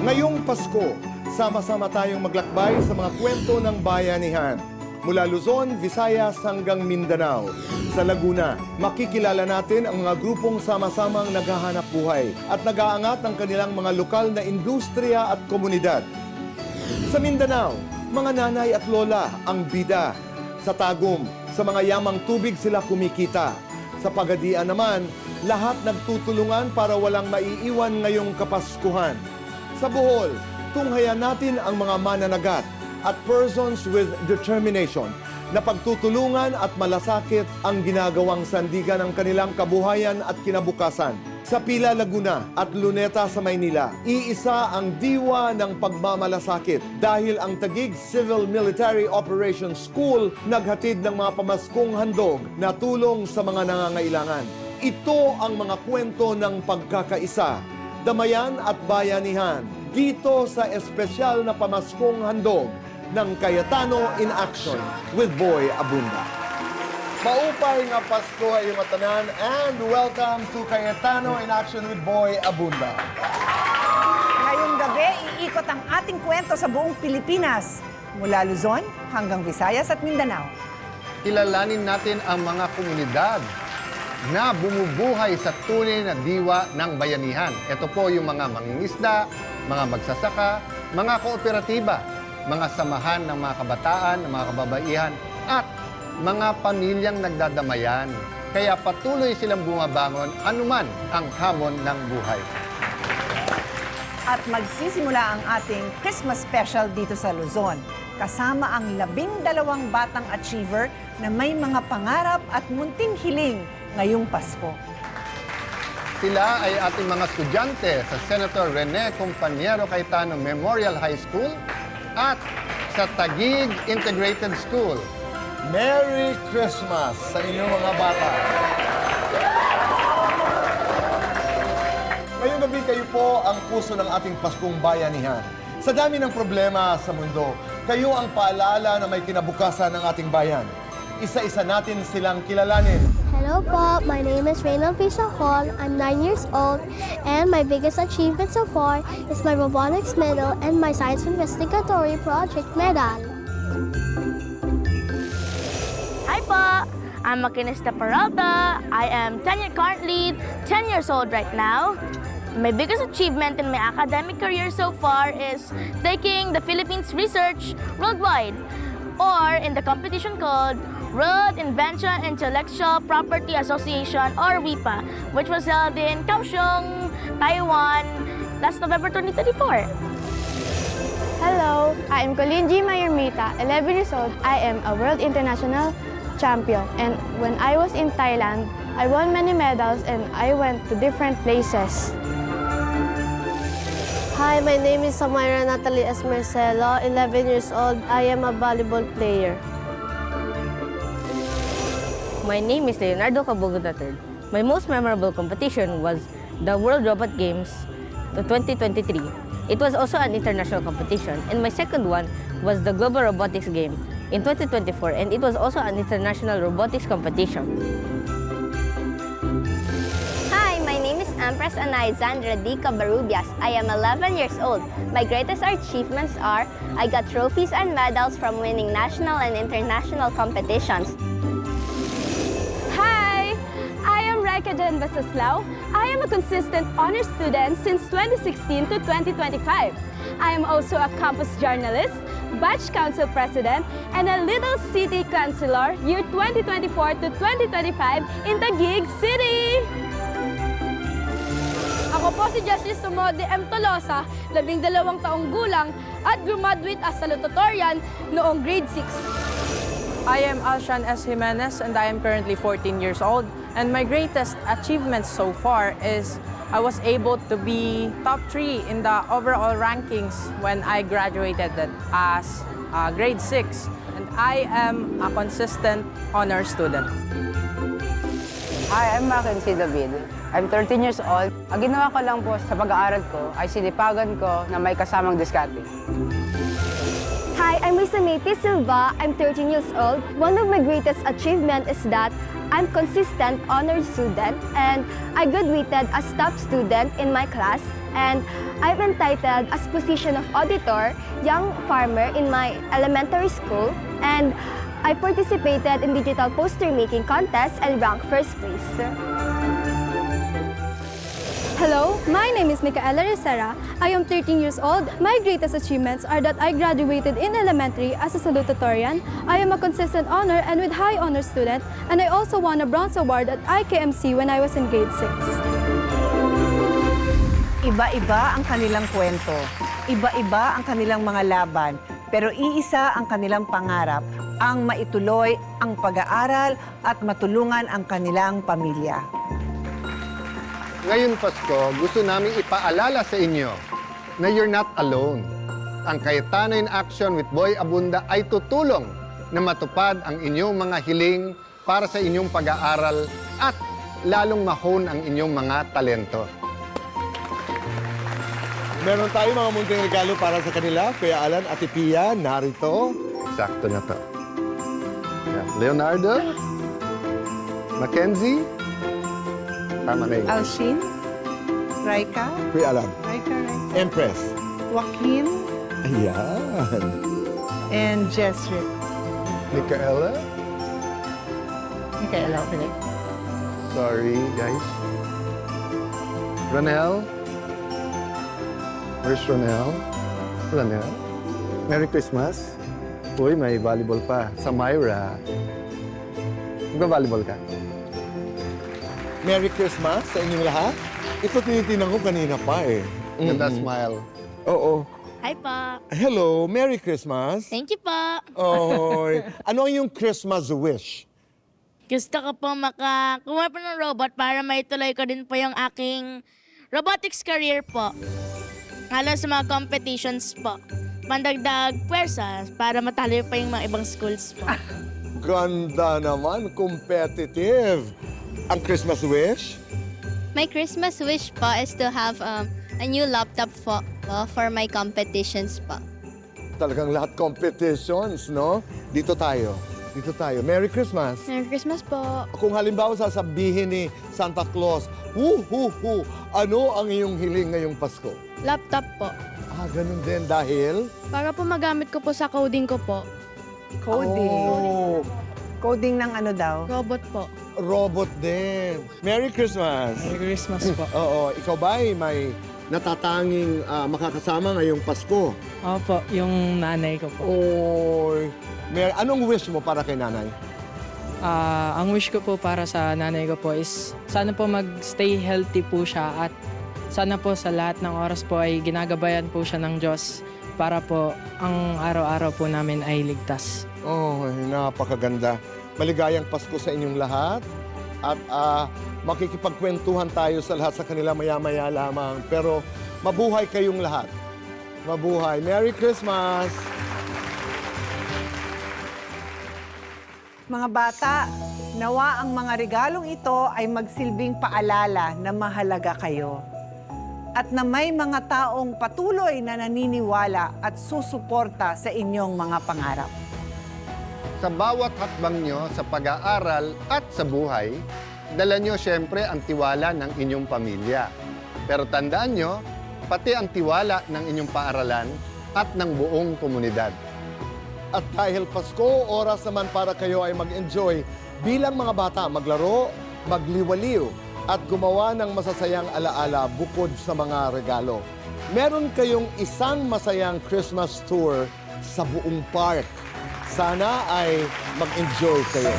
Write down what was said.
Ngayong Pasko, sama-sama tayong maglakbay sa mga kwento ng bayanihan. Mula Luzon, Visayas hanggang Mindanao. Sa Laguna, makikilala natin ang mga grupong sama-samang naghahanap buhay at nag-aangat ng kanilang mga lokal na industriya at komunidad. Sa Mindanao, mga nanay at lola ang bida. Sa Tagum, sa mga yamang tubig sila kumikita. Sa Pagadian naman, lahat nagtutulungan para walang maiiwan ngayong Kapaskuhan. Sa Bohol, tunghayan natin ang mga mananagat at persons with determination na pagtutulungan at malasakit ang ginagawang sandigan ng kanilang kabuhayan at kinabukasan. Sa Pila, Laguna at Luneta sa Maynila, iisa ang diwa ng pagmamalasakit dahil ang Taguig Civil Military Operations School naghatid ng mga pamaskong handog na tulong sa mga nangangailangan. Ito ang mga kwento ng pagkakaisa, damayan at bayanihan dito sa espesyal na pamaskong handog ng Cayetano in Action with Boy Abunda. Maupay nga Pasko ay matanan and welcome to Cayetano in Action with Boy Abunda. Ngayong gabi, iikot ang ating kwento sa buong Pilipinas, mula Luzon hanggang Visayas at Mindanao. Kilalanin natin ang mga komunidad na bumubuhay sa tunay na diwa ng bayanihan. Ito po yung mga mangingisda, mga magsasaka, mga kooperatiba, mga samahan ng mga kabataan, ng mga kababaihan, at mga pamilyang nagdadamayan. Kaya patuloy silang bumabangon anuman ang hamon ng buhay. At magsisimula ang ating Christmas special dito sa Luzon, kasama ang 12 batang achiever na may mga pangarap at munting hiling ngayong Pasko. Sila ay ating mga estudyante sa Senator Rene Compañero Cayetano Memorial High School at sa Taguig Integrated School. Merry Christmas sa inyong mga bata. Ngayong gabi kayo po ang puso ng ating Paskong Bayanihan. Sa dami ng problema sa mundo, kayo ang paalala na may kinabukasan ng ating bayan. Isa-isa natin silang kilalanin. Hello po, my name is Reynald Pisahol. I'm 9 years old, and my biggest achievement so far is my robotics medal and my science investigatory project medal. Hi po! I'm Makinista Peralta. I am currently 10 years old right now. My biggest achievement in my academic career so far is taking the Philippines Research Worldwide, or in the competition called World Invention Intellectual Property Association, or WIPA, which was held in Kaohsiung, Taiwan, last November 2024. Hello, I am Kolinji Mayurmita, 11 years old. I am a world international champion, and when I was in Thailand, I won many medals and I went to different places. Hi, my name is Samira Natalie Esmercelo, 11 years old. I am a volleyball player. My name is Leonardo Cabugo III. My most memorable competition was the World Robot Games 2023. It was also an international competition, and my second one was the Global Robotics Game in 2024, and it was also an international robotics competition. Hi, my name is Empress Anaizandra D. Cabarubias. I am 11 years old. My greatest achievements are I got trophies and medals from winning national and international competitions. Hi, I am Raikajan Basaslao. I am a consistent honor student since 2016 to 2025. I am also a campus journalist, batch council president, and a Little City Councilor year 2024 to 2025 in Taguig City. Ako po si Justice Sumode M. Tolosa, 12 taong gulang at graduate as salutatorian noong grade 6. I am Alshan S. Jimenez and I am currently 14 years old. And my greatest achievement so far is I was able to be top 3 in the overall rankings when I graduated as grade 6. And I am a consistent honor student. Hi, I'm Mackenzie David. I'm 13 years old. Ang ginawa ko lang po sa pag-aaral ko ay sinipagan ko na may kasamang diskarte. Hi, I'm Risa Mayte Silva. I'm 13 years old. One of my greatest achievements is that I'm consistent honor student and I graduated as top student in my class and I'm entitled as position of auditor, young farmer in my elementary school and I participated in digital poster making contest and ranked first place. Hello, my name is Micaela Ricera. I am 13 years old. My greatest achievements are that I graduated in elementary as a salutatorian. I am a consistent honor and with high honor student, and I also won a bronze award at IKMC when I was in grade 6. Iba-iba ang kanilang kwento. Iba-iba ang kanilang mga laban. Pero iisa ang kanilang pangarap, ang maituloy ang pag-aaral at matulungan ang kanilang pamilya. Ngayon Pasko, gusto namin ipaalala sa inyo na you're not alone. Ang Cayetano in Action with Boy Abunda ay tutulong na matupad ang inyong mga hiling para sa inyong pag-aaral at lalong mahon ang inyong mga talento. Meron tayo mga munting regalo para sa kanila. Kuya Alan, Ate Pia, narito. Sakto na to. Yeah. Leonardo, Mackenzie, tama na yun. Alshin, Raika, Kuya Alan, Raika, Empress. Joaquin, Ayan. and Jesrit. Micaela, Micaela, okay. sorry guys. Ronel, where's Ronel? Ronel, Merry Christmas. Uy, may volleyball pa. Sa Myra. Magba-volleyball ka? Merry Christmas sa inyong lahat. Ito tinitingnan ko kanina pa eh. Ganda smile. Oo. Hi po. Hello, Merry Christmas. Thank you po. Oy. Ano ang iyong Christmas wish? Gusto ko po makakuha po ng robot para maituloy ko din po yung aking robotics career po. Lalo sa mga competitions po. Pandagdag pwersa para matalo pa yung mga ibang schools po. Ganda naman, competitive. Ang Christmas wish? My Christmas wish po is to have a new laptop for my competitions po. Talagang lahat competitions, no? Dito tayo. Dito tayo. Merry Christmas. Merry Christmas po. Kung halimbawa sasabihin ni Santa Claus, ano ang iyong hiling ngayong Pasko? Laptop po. Ganun din dahil? Para po magamit ko po sa coding ko po. Coding. Oh, Coding ng ano daw? Robot po. robot din. Merry Christmas. Merry Christmas po. Oo, ikaw ba ay may natatanging makakasama ngayong Pasko? Opo, yung nanay ko po. Oy, anong wish mo para kay nanay? Ang wish ko po para sa nanay ko po is sana po mag-stay healthy po siya at sana po sa lahat ng oras po ay ginagabayan po siya ng Diyos para po ang araw-araw po namin ay ligtas. Oh, napakaganda. Maligayang Pasko sa inyong lahat at makikipagkwentuhan tayo sa lahat sa kanila maya-maya lamang. Pero mabuhay kayong lahat. Mabuhay. Merry Christmas! Mga bata, nawa ang mga regalong ito ay magsilbing paalala na mahalaga kayo. At na may mga taong patuloy na naniniwala at susuporta sa inyong mga pangarap. Sa bawat hakbang nyo sa pag-aaral at sa buhay, dala nyo siyempre ang tiwala ng inyong pamilya. Pero tandaan nyo, pati ang tiwala ng inyong paaralan at ng buong komunidad. At dahil Pasko, oras naman para kayo ay mag-enjoy bilang mga bata, maglaro, magliwaliw, at gumawa ng masasayang alaala bukod sa mga regalo. Meron kayong isang masayang Christmas tour sa buong park. Sana ay mag-enjoy kayo.